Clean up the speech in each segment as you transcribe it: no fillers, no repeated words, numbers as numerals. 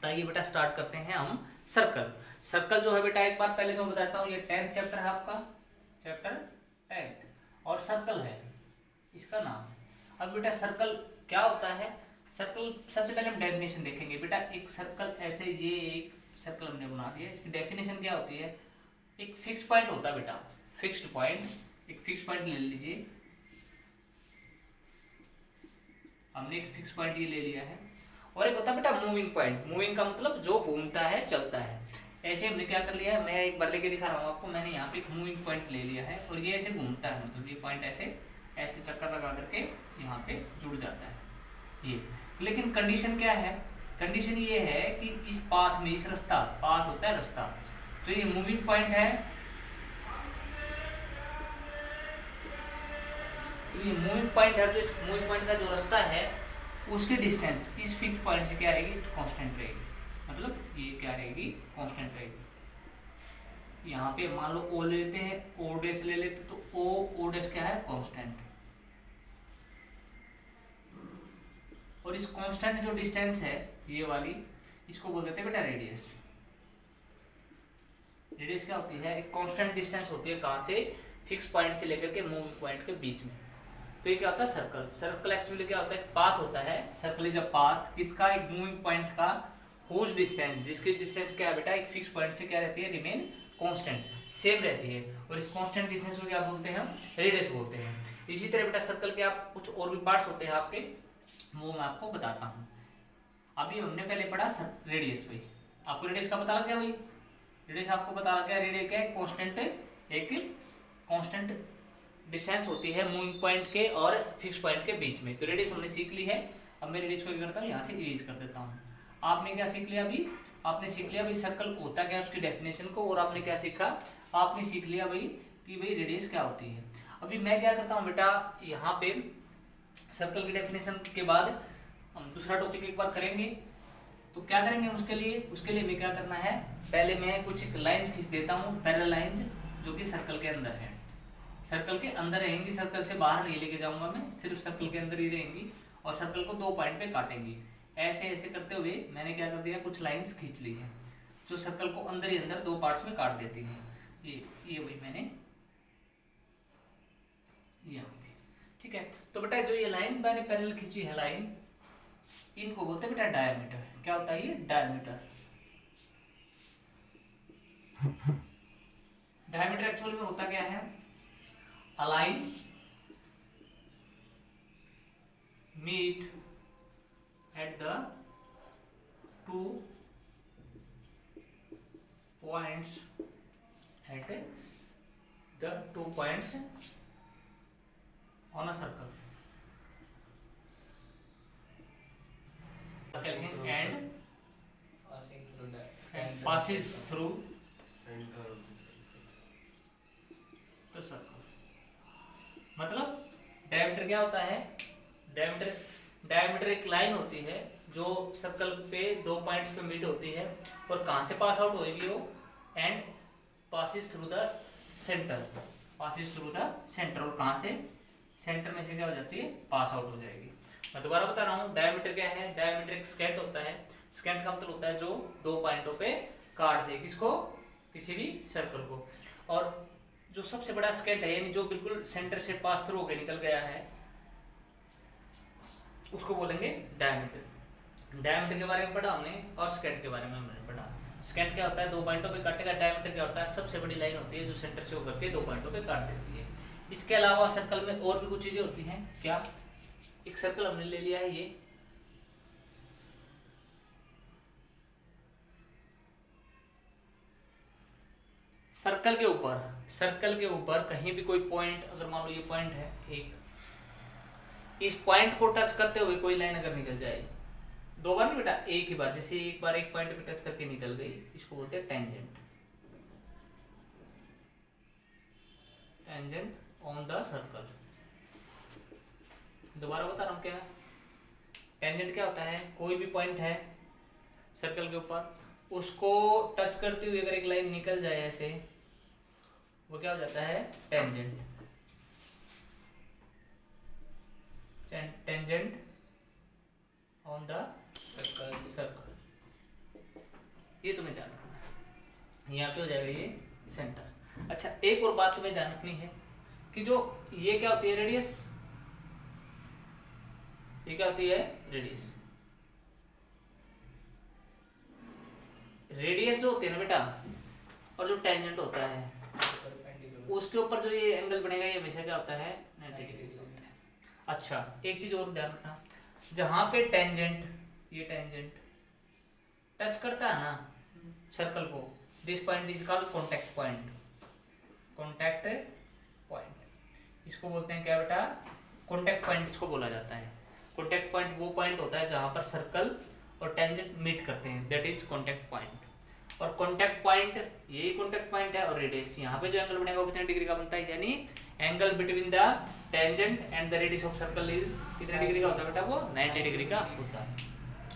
तो आइए बेटा स्टार्ट करते हैं हम सर्कल। सर्कल जो है बेटा एक बार पहले तो बताता हूँ, ये 10th चैप्टर है आपका, चैप्टर 10th और सर्कल है इसका नाम। अब बेटा सर्कल क्या होता है? सर्कल सबसे पहले हम डेफिनेशन देखेंगे बेटा। एक सर्कल ऐसे, ये एक सर्कल हमने बना दिया, इसकी डेफिनेशन क्या होती है? एक फिक्स पॉइंट होता है बेटा, फिक्स्ड पॉइंट, एक फिक्स पॉइंट ले लीजिए, हमने एक फिक्स पॉइंट ये ले लिया है। और एक होता है बेटा मूविंग पॉइंट, मूविंग का मतलब जो घूमता है, चलता है। ऐसे हमने क्या कर लिया है, मैं एक बार लेके दिखा रहा हूँ आपको, मैंने यहाँ पे एक मूविंग पॉइंट ले लिया है और ये ऐसे घूमता है, मतलब ये पॉइंट ऐसे ऐसे चक्कर लगा करके यहाँ पे जुड़ जाता है ये। लेकिन कंडीशन क्या है? कंडीशन ये है कि इस पाथ में, इस रास्ता, पाथ होता है रास्ता, जो ये मूविंग पॉइंट है, तो ये मूविंग पॉइंट है, जो इस मूविंग पॉइंट का जो रास्ता है उसकी डिस्टेंस इस फिक्स पॉइंट से क्या रहेगी? कांस्टेंट रहेगी। मतलब ये क्या रहेगी? कांस्टेंट रहेगी। यहाँ पे मान लो ओ लेते हैं, ओ डैश ले लेते, तो ओ डैश क्या है? कांस्टेंट। और इस कांस्टेंट जो डिस्टेंस है ये वाली, इसको बोल देते हैं बेटा रेडियस। रेडियस क्या होती है? एक कांस्टेंट डिस्टेंस होती है, कहाँ से? फिक्स पॉइंट से लेकर के मूविंग पॉइंट के बीच में। तो ये क्या होता है? सर्कल। सर्कल एक्चुअली क्या होता है? पाथ होता है। सर्कल इज अ पाथ, किसका? एक मूविंग पॉइंट का, हुज डिस्टेंस, जिसकी डिस्टेंस क्या है बेटा? एक फिक्स पॉइंट से क्या रहती है? रिमेन कांस्टेंट, सेम रहती है। और इस कांस्टेंट डिस्टेंस को क्या बोलते हैं? हम रेडियस बोलते हैं। इसी तरह बेटा सर्कल के आप कुछ और भी पार्ट्स होते हैं आपके, वो मैं आपको बताता हूँ। अभी हमने पहले पढ़ा रेडियस पे, आपको रेडियस का पता लग गया भाई? रेडियस आपको पता लग गया। रेडियस क्या है? कांस्टेंट, एक कांस्टेंट डिस्टेंस होती है मूविंग पॉइंट के और फिक्स पॉइंट के बीच में। तो रेडियस हमने सीख ली है। अब मैं रेडियस को क्या करता हूँ? यहाँ से इरेज कर देता हूँ। आपने क्या सीख लिया अभी? आपने सीख लिया भाई सर्कल होता क्या है, उसकी डेफिनेशन को। और आपने क्या सीखा? आपने सीख लिया भाई कि भाई रेडियस क्या होती है। अभी मैं क्या करता हूँ बेटा, यहाँ पे सर्कल की डेफिनेशन के बाद हम दूसरा टॉपिक एक बार करेंगे। तो क्या करेंगे उसके लिए? उसके लिए मैं क्या करना है, पहले मैं कुछ लाइन्स खींच देता हूँ, पैरेलल लाइन्स, जो कि सर्कल के अंदर है। सर्कल के अंदर रहेंगी, सर्कल से बाहर नहीं लेके जाऊंगा मैं, सिर्फ सर्कल के अंदर ही रहेंगी। और सर्कल को दो पॉइंट पे काटेंगी। ऐसे ऐसे करते हुए मैंने क्या कर दिया, कुछ लाइंस खींच ली है जो सर्कल को अंदर ही अंदर दो पार्ट्स में काट देती हैं। ये वही मैंने यहाँ पे, ठीक है। तो बेटा जो ये लाइन मैंने पैरेलल खींची है लाइन, इनको बोलते हैं बेटा डायमीटर। क्या होता है ये? डायमीटर। डायमीटर एक्चुअली में होता क्या है? a line meet at the two points at the 2 points on a circle and passes through the circle। मतलब डायमीटर क्या होता है? डायमीटर एक लाइन होती है जो सर्कल पे दो पॉइंट्स पे मीट होती है। और कहाँ से पास आउट होगी वो? And passes through the centre, passes through the centre. और कहाँ से? सेंटर में से क्या हो जाती है? पास आउट हो जाएगी। मैं दोबारा बता रहा हूँ, डायमीटर क्या है? डायमीटर एक स्केंट होता है। स्केंट का मतलब होता है जो दो पॉइंटों पे काट दे, किसको? किसी भी सर्कल को। और जो सबसे बड़ा स्केंट है, यानी जो बिल्कुल सेंटर से पास थ्रू होकर निकल गया है, उसको बोलेंगे डायमीटर। डायमीटर के बारे में पढ़ा हमने और स्केंट के बारे में हमने पढ़ा। स्केंट क्या होता है? दो पॉइंटों पे काटेगा। डायमीटर क्या होता है? सबसे बड़ी लाइन होती है जो सेंटर से होकर के दो पॉइंटों पे काट देती है। इसके अलावा सर्कल में और भी कुछ चीजें होती हैं। क्या? एक सर्कल हमने ले लिया है, ये सर्कल के ऊपर कहीं भी कोई पॉइंट, अगर मान लो ये पॉइंट है एक, इस पॉइंट को टच करते हुए कोई लाइन अगर निकल जाए, दो बार नहीं बेटा, एक ही बार, जैसे एक बार एक पॉइंट पे टच करके निकल गई, इसको बोलते हैं tangent. Tangent on the circle. दोबारा बता रहा हूँ क्या? टेंजेंट क्या होता है? कोई भी पॉइंट है सर्कल के ऊपर, उसको टच करते हुए अगर एक लाइन निकल जाए ऐसे, वो क्या हो जाता है? Tangent. Tangent on the circle. ये तुम्हें ध्यान रखना है। यहाँ पे हो जाएगा ये सेंटर। अच्छा एक और बात तुम्हें ध्यान रखनी है कि जो ये क्या होती है रेडियस, ये क्या होती है रेडियस। रेडियस जो होती है ना बेटा, और जो टेंजेंट होता है उसके ऊपर जो ये एंगल बनेगा ये हमेशा क्या होता है 90 डिग्री होता है। अच्छा एक चीज और ध्यान रखना, जहां पे टेंजेंट, ये टेंजेंट टच करता है ना सर्कल को, this point is called contact point. Contact point इसको बोलते हैं क्या बेटा, कॉन्टेक्ट पॉइंट इसको बोला जाता है। कॉन्टेक्ट पॉइंट वो पॉइंट होता है जहां पर सर्कल और टेंजेंट मीट करते हैं, दैट इज कॉन्टेक्ट पॉइंट। और कॉन्टेक्ट पॉइंट यही कॉन्टेक्ट पॉइंट है, और रेडियस यहाँ पे जो एंगल बनेगा वो कितने डिग्री का बनता है, यानी angle between the tangent and the radius of circle is कितने डिग्री का होता है बेटा, वो 90 डिग्री का होता है।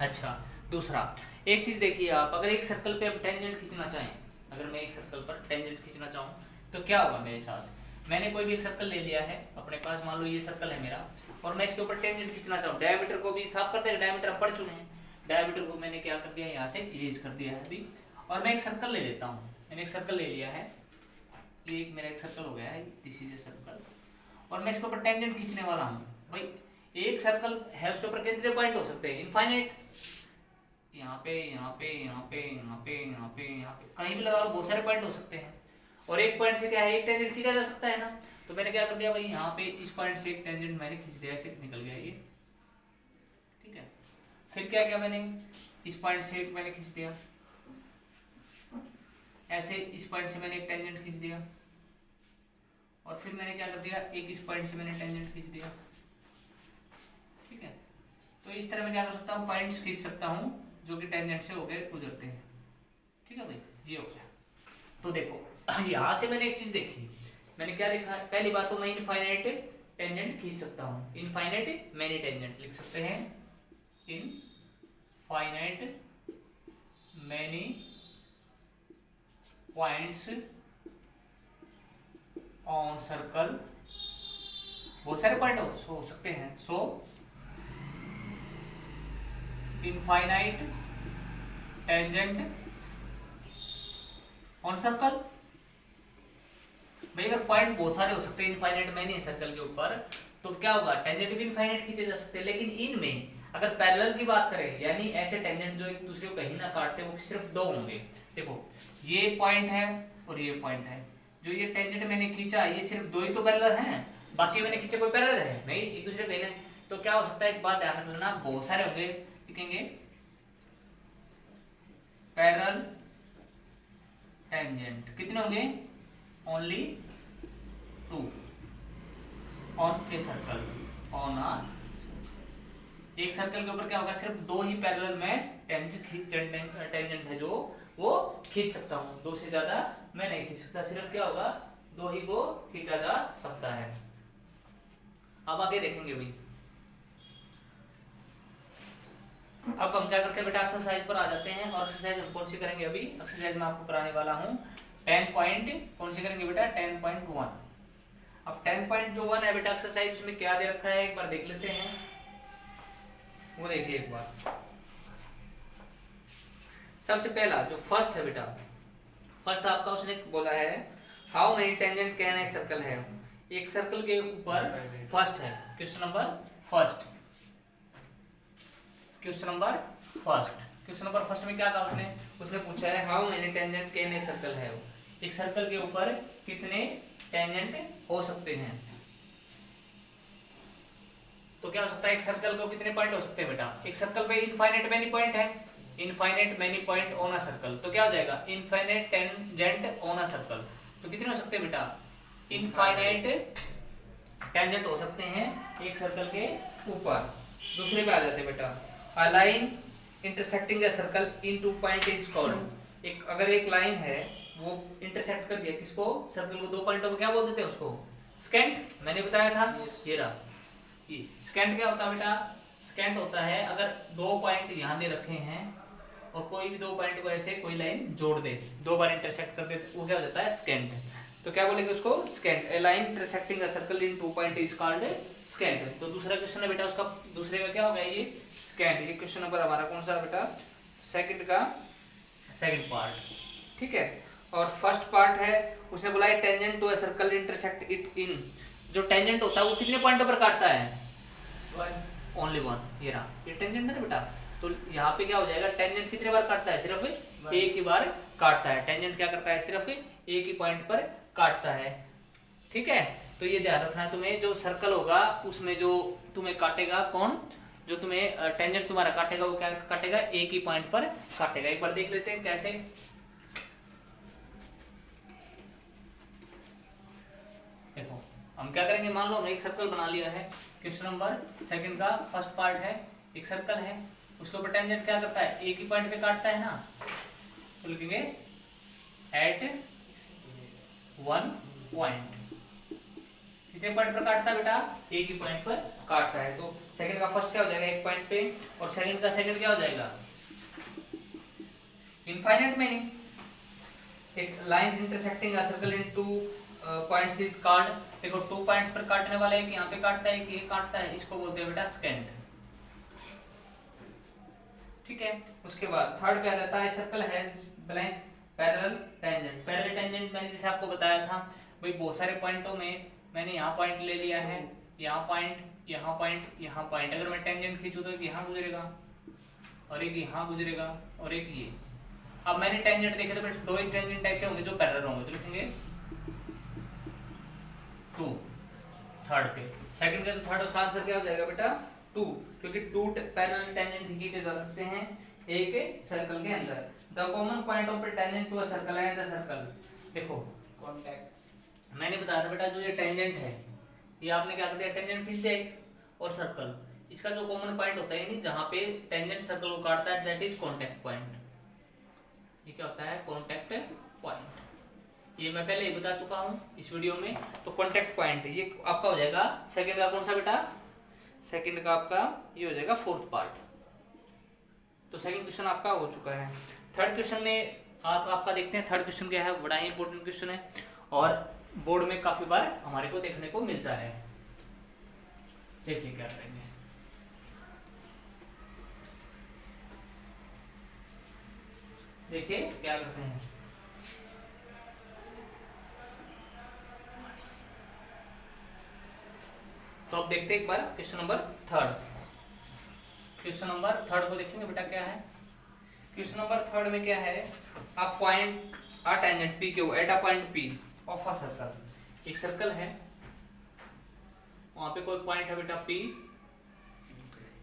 अच्छा दूसरा एक चीज देखिए आप, अगर एक सर्कल पे हम टेंजेंट खींचना चाहें, अगर मैं एक सर्कल पर टेंजेंट खींचना चाहूँ तो क्या होगा मेरे साथ। मैंने कोई भी एक सर्कल ले लिया है अपने पास, मान लो ये सर्कल है मेरा, और मैं इसके ऊपर टेंजेंट खींचना चाहूँ। डायमीटर को भी साफ करते हैं, डायमीटर हम पढ़ चुके हैं। डायमीटर को मैंने क्या कर दिया, यहाँ से इरेज कर दिया है अभी, और मैं एक सर्कल ले लेता हूँ। मैंने एक सर्कल ले लिया है, ये एक मेरा एक सर्कल हो गया है, दिस इज ए सर्कल, और मैं इसके ऊपर टेंजेंट खींचने वाला हूँ। भाई एक सर्कल है उसके ऊपर कितने पॉइंट हो सकते हैं, इनफाइनाइट। यहाँ पे यहाँ पे यहाँ पे यहाँ पे यहाँ पे यहाँ पे कहीं भी लगा लो, बहुत सारे पॉइंट हो सकते हैं। और एक पॉइंट से क्या है, एक टेंजेंट खींचा जा सकता है ना। तो मैंने क्या कर दिया भाई, यहाँ पे इस पॉइंट से एक टेंजेंट मैंने खींच दिया, ऐसे निकल गया ये, ठीक है। फिर क्या किया मैंने, इस पॉइंट से एक मैंने खींच दिया, ऐसे इस पॉइंट से मैंने एक टेंजेंट खींच दिया, और फिर मैंने क्या कर दिया, एक इस पॉइंट से मैंने टेंजेंट खींच दिया, ठीक है। तो इस तरह मैं क्या कर सकता हूँ, पॉइंट्स खींच सकता हूँ जो कि टेंजेंट से होकर गुजरते हैं, ठीक है भाई, ये हो गया। तो देखो यहाँ से मैंने एक चीज देखी, मैंने क्या लिखा है, पहली बात तो मैं इनफाइनाइट टेंजेंट खींच सकता हूँ। इनफाइनाइट मैनी टेंजेंट लिख सकते हैं, infinite many points on circle, बहुत सारे पॉइंट हो सकते हैं। सो इनफाइनाइट टेंजेंट ऑन सर्कल। भाई अगर पॉइंट बहुत सारे हो सकते हैं इनफाइनाइट में नहीं सर्कल के ऊपर, तो क्या होगा, टेंजेंट भी इनफाइनाइट खींचे जा सकते हैं। लेकिन इनमें अगर पैरेलल की बात करें, यानी ऐसे टेंजेंट जो एक दूसरे को कहीं ना काटते, वो सिर्फ दो होंगे। देखो ये पॉइंट है और ये पॉइंट है, जो ये टेंजेंट मैंने खींचा ये सिर्फ दो ही तो पैरेलल हैं, बाकी मैंने खींचे कोई पैरेलल है नहीं, एक दूसरे पे नहीं। तो क्या हो सकता है, एक बात ध्यान रख लेना, बहुत सारे होंगे, लिखेंगे पैरेलल टेंजेंट, कितने होंगे, only 2 on a circle, on uh एक सर्कल के ऊपर क्या होगा, सिर्फ दो ही पैरेलल में टेंजेंट है जो वो खींच सकता हूँ, दो से ज्यादा मैं नहीं खींच सकता, सिर्फ क्या होगा, दो ही को खींचा जा सकता है। अब आगे देखेंगे भाई, अब हम क्या करते हैं बेटा, एक्सरसाइज पर आ जाते हैं। और एक्सरसाइज हम कौन सी करेंगे, अभी एक्सरसाइज मैं आपको कराने वाला हूँ 10 पॉइंट, कौन सी करेंगे बेटा, 10.1। अब 10.1 जो है बेटा एक्सरसाइज, उसमें क्या दे रखा है एक बार देख लेते हैं, वो देखिए एक बार। सबसे पहला जो फर्स्ट है बेटा, फर्स्ट आपका उसने बोला है how many tangent can a circle है। एक सर्कल के ऊपर फर्स्ट है, question number first, question number first, question number first में क्या था, उसने पूछा है how many tangent can a circle है। एक सर्कल के ऊपर कितने टेंजेंट हो सकते हैं। तो क्या हो सकता है, एक सर्कल को कितने पॉइंट हो सकते हैं बेटा, एक सर्कल पे इनफाइनाइट मेनी पॉइंट है, infinite many point on a circle, तो क्या हो जाएगा, infinite tangent on a circle. तो कितने हो सकते हैं बेटा, इनफाइनाइट टेंजेंट हो सकते हैं एक सर्कल के ऊपर। दूसरे पे आ जाते हैं बेटा, a line intersecting a circle in 2 point is called. एक अगर एक लाइन है वो इंटरसेक्ट कर दिया किसको, सर्कल को, दो पॉइंटों में क्या बोल देते हैं उसको, स्केंट। मैंने बताया था ये रहा, ये स्केंट क्या होता है बेटा, स्केंट होता है अगर दो पॉइंट यहाँ दे रखे हैं और कोई भी दो पॉइंट को ऐसे कोई लाइन जोड़ दे, दो बार इंटरसेक्ट कर दे, तो वो क्या हो जाता है, स्केंट। तो क्या बोलेंगे उसको, secant. A line intersecting a circle in 2 point is called secant. तो दूसरा क्वेश्चन है बेटा उसका, दूसरे का क्या होगा, ये स्केंट। ये क्वेश्चन नंबर हमारा कौन सा बेटा, सेकंड का सेकंड पार्ट, ठीक है। और फर्स्ट पार्ट है, उसने बोला है tangent to a circle intersect it in, जो टेंजेंट होता है वो कितने पॉइंटों पर काटता है? Only one. ये रहा, ये टेंजेंट है ना बेटा, तो यहाँ पे क्या हो जाएगा, टेंजेंट कितने बार काटता है? सिर्फ एक ही बार काटता है। टेंजेंट क्या करता है? सिर्फ एक ही पॉइंट पर काटता है, ठीक है। तो ये ध्यान रखना है तुम्हें, जो सर्कल होगा उसमें जो तुम्हें काटेगा कौन, जो तुम्हें टेंजेंट तुम्हारा काटेगा वो क्या काटेगा? एक ही पॉइंट पर काटेगा। एक बार देख लेते हैं कैसे। देखो हम क्या करेंगे, मान लो हमने एक सर्कल बना लिया है, क्वेश्चन नंबर सेकंड का फर्स्ट पार्ट है, एक सर्कल है, उसके ऊपर टेंजेंट क्या करता है? एक ही पॉइंट पे काटता है ना, तो लिखेंगे एट वन पॉइंट। कितने पॉइंट पर काटता है बेटा? एक ही पॉइंट पर काटता है। तो सेकंड का फर्स्ट क्या हो जाएगा? एक पॉइंट पे, और सेकंड का सेकंड क्या हो जाएगा? Infinite many. एक lines intersecting a circle in two points is called, देखो 2 पॉइंट्स पर काटने वाला है, एक यहाँ पे काटता है, एक ये काटता है, इसको बोलते हैं बेटा स्केंट, ठीक है। उसके बाद थर्ड क्या रहता है? Circle has blank parallel tangent. Parallel tangent मैंने जैसे आपको बताया था भाई, बहुत सारे पॉइंटों में मैंने यहाँ पॉइंट ले लिया है, यहाँ पॉइंट, यहाँ पॉइंट, यहाँ पॉइंट, अगर मैं टेंजेंट खींचूं तो एक यहाँ गुजरेगा और एक यहाँ गुजरेगा और एक ये। अब मैंने टेंजेंट देखे तो दो ही टेंजेंट ऐसे होंगे जो पैरेलल होंगे, तो लिखेंगे 2 थर्ड पे। सेकंड का तो थर्ड, उसका आंसर क्या हो जाएगा बेटा? 2, क्योंकि 2 पैरेलल टेंजेंट खींचे जा सकते हैं एक सर्कल के अंदर। The common point of tangent to a circle and the circle, देखो कॉन्टैक्ट मैंने बताया था बेटा, जो ये टेंजेंट है ये आपने क्या कर दिया? टेंजेंट खींच दिया एक, और सर्कल, इसका जो कॉमन पॉइंट होता है यानी जहां पे टेंजेंट सर्कल को काटता है, दैट इज कॉन्टैक्ट पॉइंट। ये क्या होता है? Contact point. ये मैं पहले ही बता चुका हूं इस वीडियो में। तो कॉन्टैक्ट पॉइंट ये आपका हो जाएगा सेकंड का कौन सा बेटा? सेकंड का आपका ये हो जाएगा फोर्थ पार्ट। तो सेकंड क्वेश्चन आपका हो चुका है। थर्ड क्वेश्चन में आपका देखते हैं। थर्ड क्वेश्चन क्या है? बड़ा ही इंपॉर्टेंट क्वेश्चन है और बोर्ड में काफी बार हमारे को देखने को मिलता है। देखिए क्या करेंगे। देखिए क्या करते हैं। तो अब देखते हैं एक बार question number third. Question number third को देखेंगे बेटा क्या है। क्वेश्चन नंबर थर्ड में क्या है? A point a tangent P Q eight a point P of a circle. एक सर्कल है, वहां पे कोई पॉइंट है बेटा P,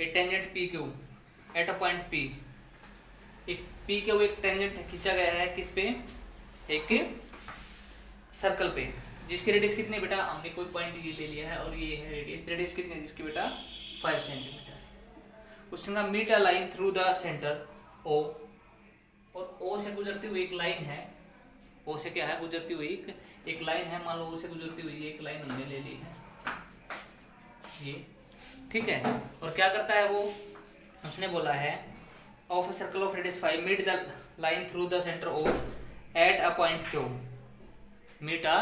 A tangent P Q eight a point P. एक पी क्यू एक टेंजेंट खींचा गया है किस पे? एक सर्कल पे, जिसकी रेडियस कितनी है बेटा? हमने कोई पॉइंट ये ले लिया है और ये है रेडियस। रेडियस कितनी है जिसकी बेटा? 5 सेंटीमीटर। उसने कहा meet a line through the centre O, और ओ से गुजरती हुई एक लाइन है। ओ से क्या है? गुजरती हुई एक लाइन है। मान लो ओ से गुजरती हुई एक लाइन हमने ले ली है ये, ठीक है। और क्या करता है वो? उसने बोला है of a circle of radius 5 meet the line through the centre O at a point Q. Meet a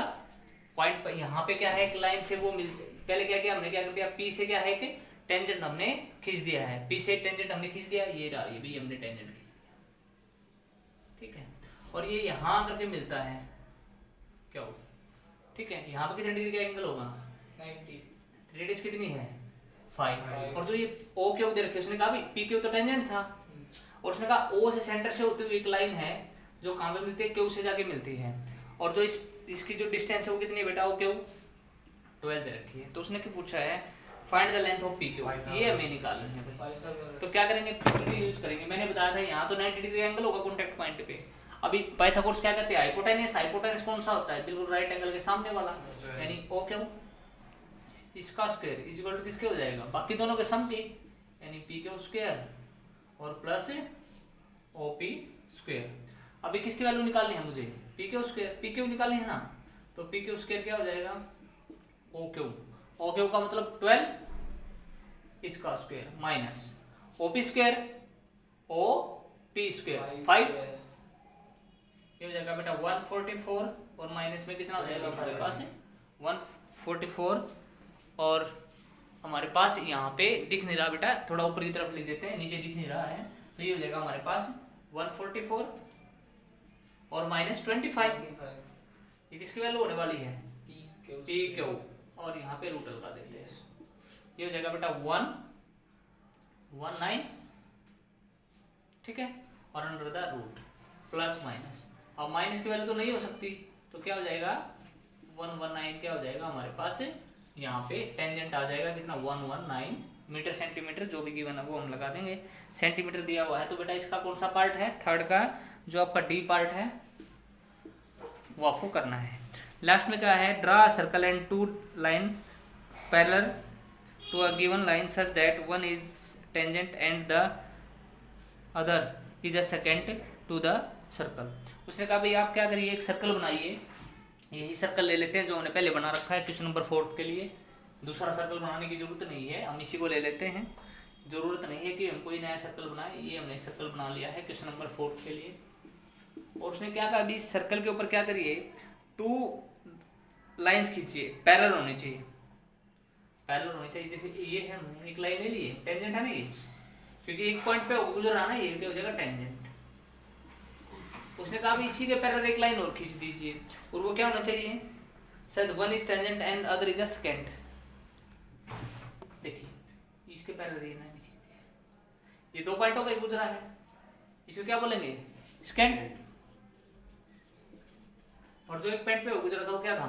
point, यहाँ पे क्या है? एक लाइन से वो मिल, पहले क्या किया हमने? क्या कर दिया? पी से क्या है कि टेंजेंट हमने खींच दिया है। पी से टेंजेंट हमने खींच दिया, ये रहा, ये भी हमने टेंजेंट खींच दिया, ठीक है। और ये यहाँ करके मिलता है क्या हो, ठीक है। यहाँ पे कितने डिग्री का एंगल होगा? 90। रेडियस कितनी है? 5। और जो ये ओ क्यू दे रखे, उसने कहा भी पी क्यू तो टेंजेंट था, और उसने कहा ओ से सेंटर से होती हुई एक लाइन है जो कहाँ पे मिलती है? क्यू से जाके मिलती है। और जो इसकी जो डिस्टेंस है वो कितनी है बेटा? ओ क्यू 12 दे रखी है। तो उसने क्या पूछा है? Find the length of P Q, ये हमें निकालनी है भाई। तो क्या करेंगे? यूज करेंगे। मैंने बताया था यहाँ तो 90 डिग्री एंगल होगा कॉन्टैक्ट पॉइंट पे। अभी पाइथागोरस क्या कहते हैं? हाइपोटेनस। हाइपोटेनस कौन सा होता है? बिल्कुल राइट एंगल के सामने वाला, यानी ओ क्यू इसका स्क्वायर इज इक्वल टू किसके हो जाएगा? बाकी दोनों के सम के, यानी पी क्यू स्क्वायर और प्लस ओ पी स्क्वायर। अभी किसकी वैल्यू निकालनी है मुझे? P Q square. P Q निकालनी है ना, तो पी क्यू स्क्वायर क्या हो जाएगा? O Q. ओ क्यू का मतलब 12 इसका square minus O P square O P square 5, ये हो जाएगा बेटा 144, और माइनस में कितना हो जाएगा हमारे पास? 144। और हमारे पास यहाँ पे दिख नहीं रहा बेटा, थोड़ा ऊपर की तरफ लिख देते हैं, नीचे दिख नहीं रहा है, तो ये हो जाएगा हमारे पास 144 और -25। ये किसकी वैल्यू होने वाली है? पी क्यू, और यहाँ पे रूट लगा देते हैं। ये हो जाएगा बेटा 119, ठीक है, और under the root plus minus. अब माइनस की वैल्यू तो नहीं हो सकती, तो क्या हो जाएगा 119, क्या हो जाएगा हमारे पास यहाँ पे टेंजेंट आ जाएगा कितना 119 मीटर सेंटीमीटर, जो भी गिवन है वो हम लगा देंगे। सेंटीमीटर दिया हुआ है, तो बेटा इसका कौन सा पार्ट है? थर्ड का जो आपका डी पार्ट है वो आपको करना है। लास्ट में क्या है? Draw circle and two line parallel to a given line such that one is tangent and the other is a secant to the circle. उसने कहा भाई आप क्या करिए, एक सर्कल बनाइए, यही सर्कल ले लेते हैं जो हमने पहले बना रखा है क्वेश्चन नंबर 4 के लिए। दूसरा सर्कल बनाने की जरूरत नहीं है, हम इसी को ले लेते हैं। जरूरत नहीं है कि हम कोई नया सर्कल बनाए, ये हमने सर्कल बना लिया है क्वेश्चन नंबर 4 के लिए। और उसने क्या कहा, अभी सर्कल के ऊपर क्या करिए, 2 लाइंस खींचिए, पैरेलल होनी चाहिए, पैरेलल होनी चाहिए। जैसे ये है, हमने एक लाइन ले ली है, टेंजेंट है ना ये, क्योंकि एक पॉइंट पे गुजर रहा ना, ये क्या हो जाएगा टेंजेंट। उसने कहा भी इसी के पैरेलल एक लाइन और खींच दीजिए, और वो क्या होना चाहिए, शायद one is tangent and other is a second. देखिए इसके पैरेलल ये लाइन खींच दिया, ये 2 पॉइंटों पे गुजरा है, इसको क्या बोलेंगे, सेकेंड। और जो एक पॉइंट पे गुजरा था वो क्या था,